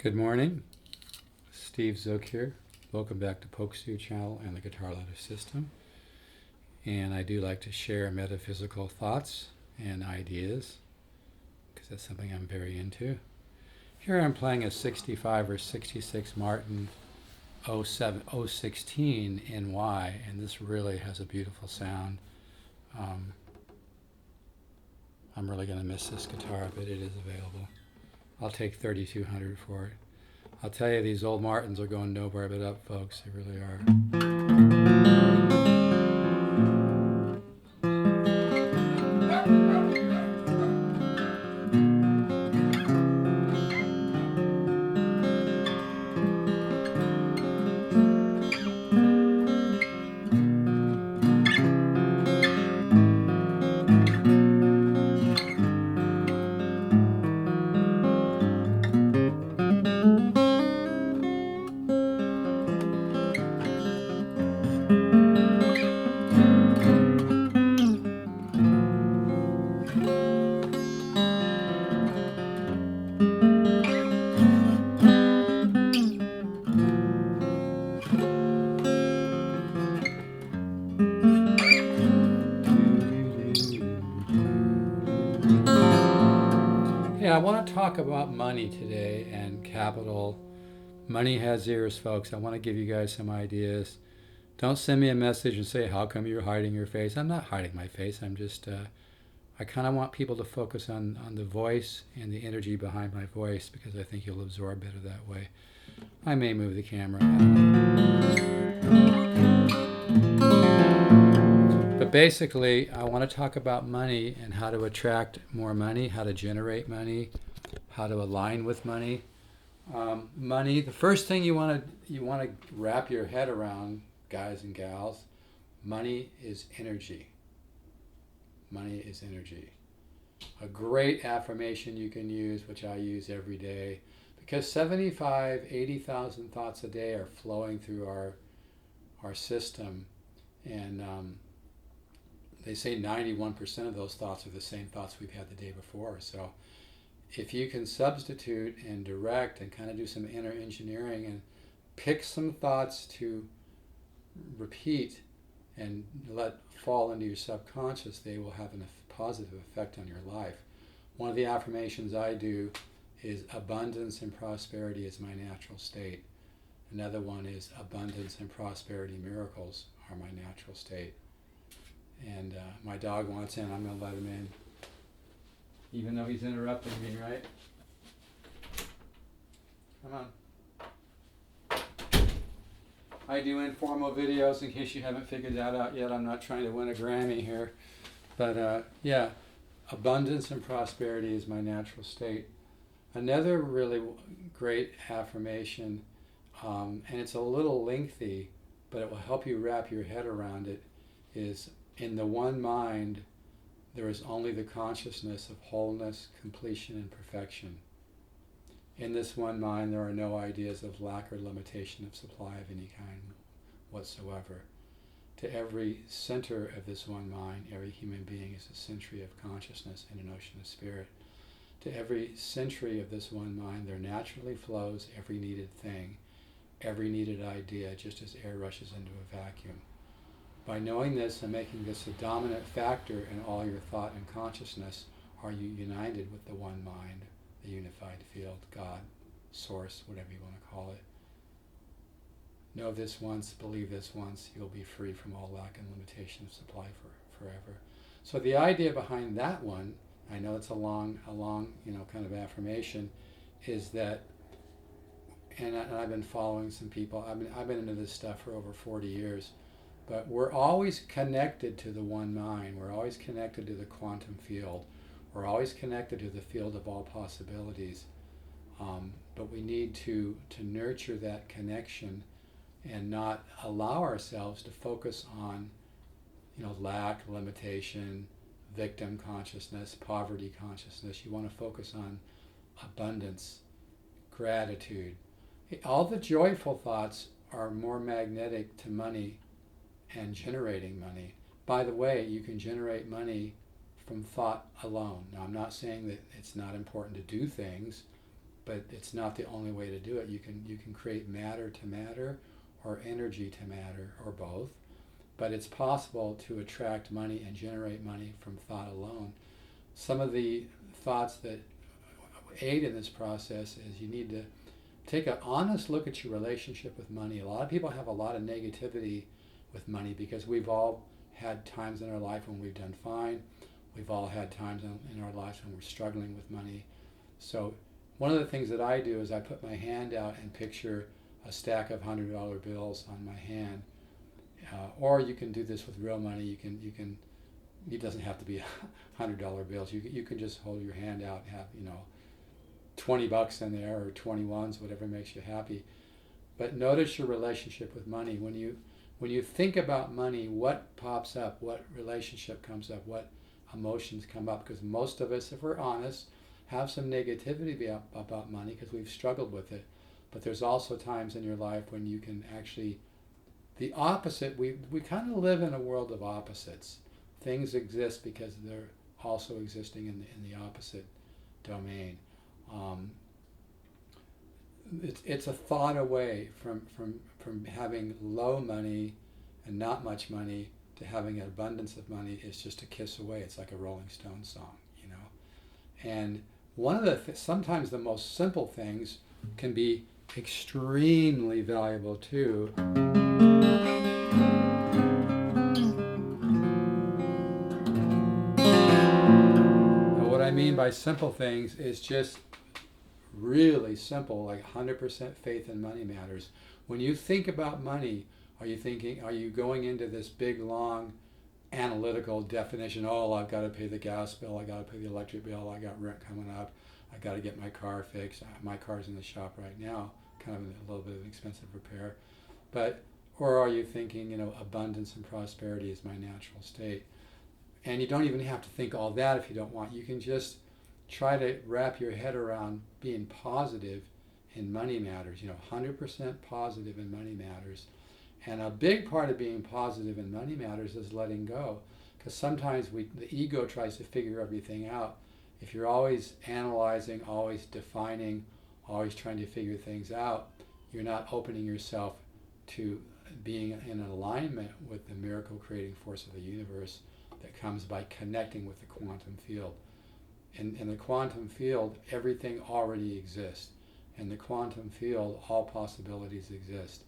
Good morning, Steve Zook here. Welcome back to Pokestue Channel and the Guitar Ladder System. And I do like to share metaphysical thoughts and ideas because that's something I'm very into. Here I'm playing a 65 or 66 Martin 016 NY, and this really has a beautiful sound. I'm really going to miss this guitar, but it is available. I'll take $3,200 for it. I'll tell you, these old Martins are going nowhere but up, folks. They really are. Yeah, I want to talk about money today and capital. Money has ears, folks. I want to give you guys some ideas. Don't send me a message and say, how come you're hiding your face? I'm not hiding my face. I'm just, I kind of want people to focus on the voice and the energy behind my voice because I think you'll absorb better that way. I may move the camera. But basically, I want to talk about money and how to attract more money, how to generate money, how to align with money. Money. The first thing you want to wrap your head around, guys and gals. Money is energy. Money is energy. A great affirmation you can use, which I use every day, because 80,000 thoughts a day are flowing through our system, and they say 91% of those thoughts are the same thoughts we've had the day before. So if you can substitute and direct and kind of do some inner engineering and pick some thoughts to repeat and let fall into your subconscious, they will have a positive effect on your life. One of the affirmations I do is abundance and prosperity is my natural state. Another one is abundance and prosperity miracles are my natural state. And my dog wants in, I'm going to let him in. Even though he's interrupting me, right? Come on. I do informal videos in case you haven't figured that out yet. I'm not trying to win a Grammy here. But yeah, abundance and prosperity is my natural state. Another really great affirmation, and it's a little lengthy, but it will help you wrap your head around it, is in the one mind, there is only the consciousness of wholeness, completion, and perfection. In this one mind, there are no ideas of lack or limitation of supply of any kind whatsoever. To every center of this one mind, every human being is a century of consciousness in an ocean of spirit. To every century of this one mind, there naturally flows every needed thing, every needed idea, just as air rushes into a vacuum. By knowing this and making this a dominant factor in all your thought and consciousness, are you united with the one mind, the unified field, God, source, whatever you want to call it. Know this once, believe this once, you'll be free from all lack and limitation of supply forever. So the idea behind that one, I know it's a long, kind of affirmation, is that, and I've been following some people, I've been into this stuff for over 40 years, but we're always connected to the one mind. We're always connected to the quantum field. We're always connected to the field of all possibilities. But we need to nurture that connection and not allow ourselves to focus on, lack, limitation, victim consciousness, poverty consciousness. You want to focus on abundance, gratitude. All the joyful thoughts are more magnetic to money and generating money. By the way, you can generate money from thought alone. Now, I'm not saying that it's not important to do things, but it's not the only way to do it. You can create matter to matter, or energy to matter, or both. But it's possible to attract money and generate money from thought alone. Some of the thoughts that aid in this process is you need to take an honest look at your relationship with money. A lot of people have a lot of negativity with money because we've all had times in our life when we've done fine. We've all had times in our lives when we're struggling with money. So one of the things that I do is I put my hand out and picture a stack of $100 bills on my hand. Or you can do this with real money. You can. It doesn't have to be $100 bills. You can just hold your hand out and have, 20 bucks in there, or 21s, whatever makes you happy. But notice your relationship with money. When you think about money, what pops up? What relationship comes up? What emotions come up? Because most of us, if we're honest, have some negativity about money because we've struggled with it. But there's also times in your life when you can actually, the opposite, we kind of live in a world of opposites. Things exist because they're also existing in the opposite domain. It's a thought away from having low money and not much money to having an abundance of money. Is just a kiss away. It's like a Rolling Stones song, And one of the sometimes the most simple things can be extremely valuable too. What I mean by simple things is just really simple, like 100% faith in money matters. When you think about money, are you going into this big, long, analytical definition? Oh, I've got to pay the gas bill, I got to pay the electric bill, I got rent coming up, I got to get my car fixed. My car's in the shop right now, kind of a little bit of an expensive repair. Or are you thinking, abundance and prosperity is my natural state? And you don't even have to think all that if you don't want. You can just try to wrap your head around being positive in money matters, 100% positive in money matters. And a big part of being positive in money matters is letting go. Because sometimes the ego tries to figure everything out. If you're always analyzing, always defining, always trying to figure things out, you're not opening yourself to being in alignment with the miracle creating force of the universe that comes by connecting with the quantum field. In the quantum field, everything already exists. In the quantum field, all possibilities exist.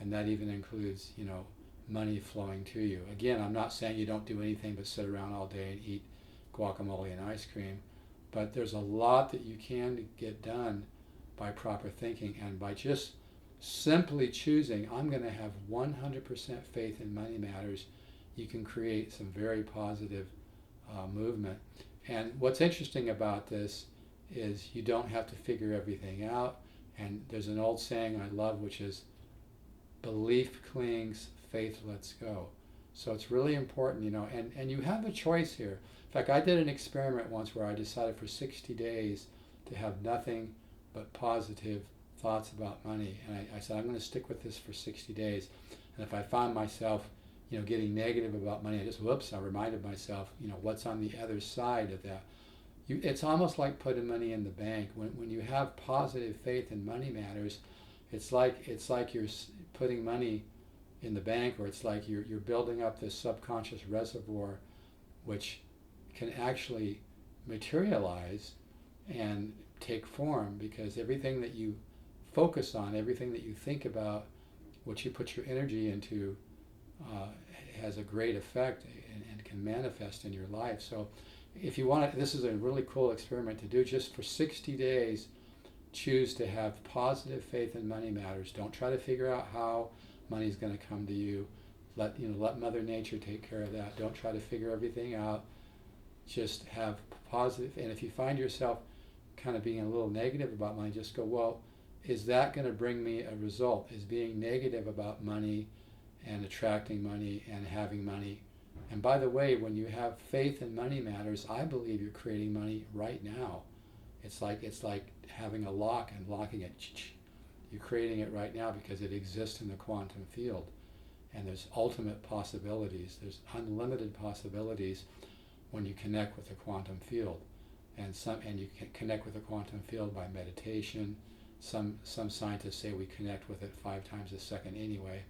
And that even includes, money flowing to you. Again, I'm not saying you don't do anything but sit around all day and eat guacamole and ice cream, but there's a lot that you can get done by proper thinking and by just simply choosing, I'm going to have 100% faith in money matters. You can create some very positive movement. And what's interesting about this is you don't have to figure everything out. And there's an old saying I love, which is, belief clings, faith lets go. So it's really important, and you have a choice here. In fact, I did an experiment once where I decided for 60 days to have nothing but positive thoughts about money. And I said, I'm going to stick with this for 60 days. And if I found myself, getting negative about money, I reminded myself, what's on the other side of that. It's almost like putting money in the bank. When you have positive faith in money matters, it's like you're putting money in the bank, or it's like you're building up this subconscious reservoir which can actually materialize and take form, because everything that you focus on, everything that you think about, what you put your energy into, has a great effect and can manifest in your life. So if you want to, this is a really cool experiment to do. Just for 60 days, choose to have positive faith in money matters. Don't try to figure out how money's going to come to you. Let Mother Nature take care of that. Don't try to figure everything out. Just have positive. And if you find yourself kind of being a little negative about money, just go, well, is that going to bring me a result? Is being negative about money and attracting money and having money? And by the way, when you have faith in money matters, I believe you're creating money right now. It's like having a lock and locking it. You're creating it right now because it exists in the quantum field. And there's ultimate possibilities. There's unlimited possibilities when you connect with the quantum field. and you can connect with the quantum field by meditation. Some scientists say we connect with it 5 times a second anyway.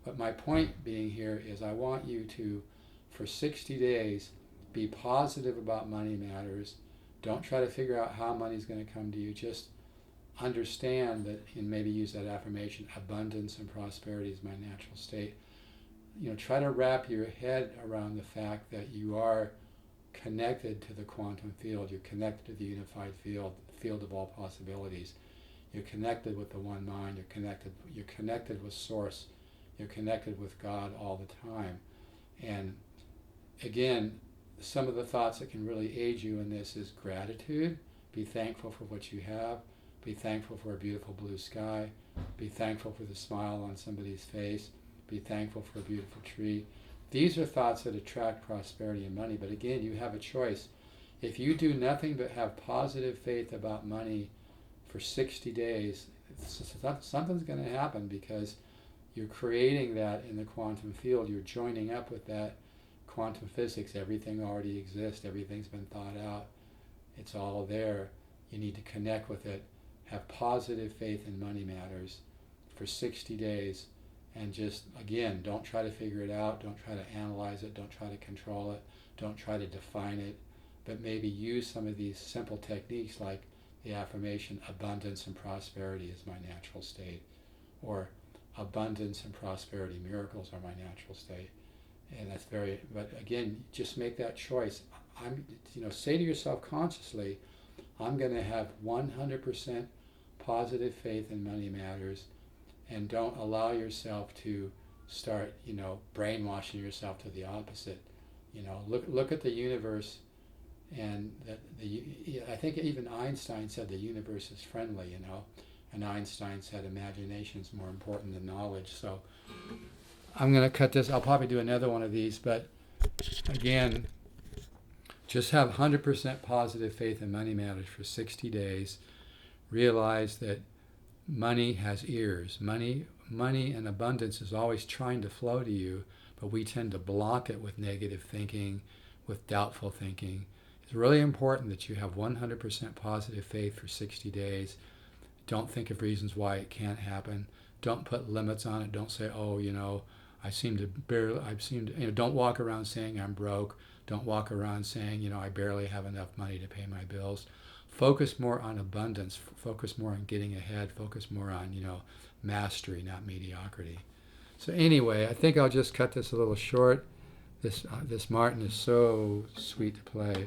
But my point being here is I want you to, for 60 days, be positive about money matters. Don't try to figure out how money's going to come to you. Just understand that, and maybe use that affirmation, abundance and prosperity is my natural state. Try to wrap your head around the fact that you are connected to the quantum field. You're connected to the unified field of all possibilities. You're connected with the one mind. You're connected with Source. You're connected with God all the time. And again, some of the thoughts that can really aid you in this is gratitude. Be thankful for what you have. Be thankful for a beautiful blue sky. Be thankful for the smile on somebody's face. Be thankful for a beautiful tree. These are thoughts that attract prosperity and money. But again, you have a choice. If you do nothing but have positive faith about money for 60 days, something's going to happen, because you're creating that in the quantum field. You're joining up with that quantum physics. Everything already exists. Everything's been thought out. It's all there. You need to connect with it. Have positive faith in money matters for 60 days. And just, again, don't try to figure it out. Don't try to analyze it. Don't try to control it. Don't try to define it. But maybe use some of these simple techniques like the affirmation, abundance and prosperity is my natural state. Or abundance and prosperity, miracles are my natural state. And that's but again, just make that choice. Say to yourself consciously, I'm going to have 100% positive faith in money matters, and don't allow yourself to start, brainwashing yourself to the opposite. Look at the universe, and I think even Einstein said the universe is friendly, and Einstein said imagination is more important than knowledge. So I'm going to cut this. I'll probably do another one of these, but again, just have 100% positive faith in money matters for 60 days. Realize that money has ears. Money and abundance is always trying to flow to you, but we tend to block it with negative thinking, with doubtful thinking. It's really important that you have 100% positive faith for 60 days. Don't think of reasons why it can't happen. Don't put limits on it. Don't say, don't walk around saying I'm broke. Don't walk around saying, I barely have enough money to pay my bills. Focus more on abundance. Focus more on getting ahead. Focus more on, mastery, not mediocrity. So anyway, I think I'll just cut this a little short. This Martin is so sweet to play.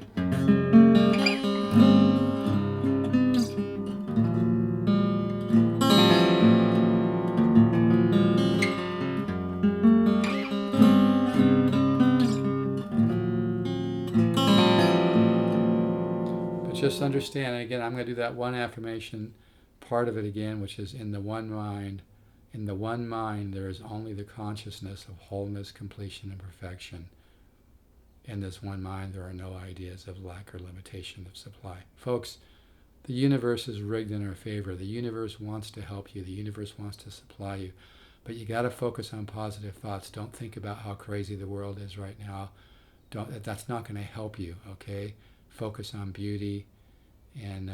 Just understand, and again, I'm going to do that one affirmation part of it again, which is in the one mind. In the one mind, there is only the consciousness of wholeness, completion, and perfection. In this one mind, there are no ideas of lack or limitation of supply. Folks, the universe is rigged in our favor. The universe wants to help you. The universe wants to supply you. But you got to focus on positive thoughts. Don't think about how crazy the world is right now. That's not going to help you, okay? Focus on beauty, and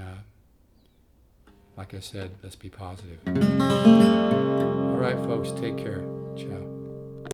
like I said, let's be positive. All right, folks, take care. Ciao.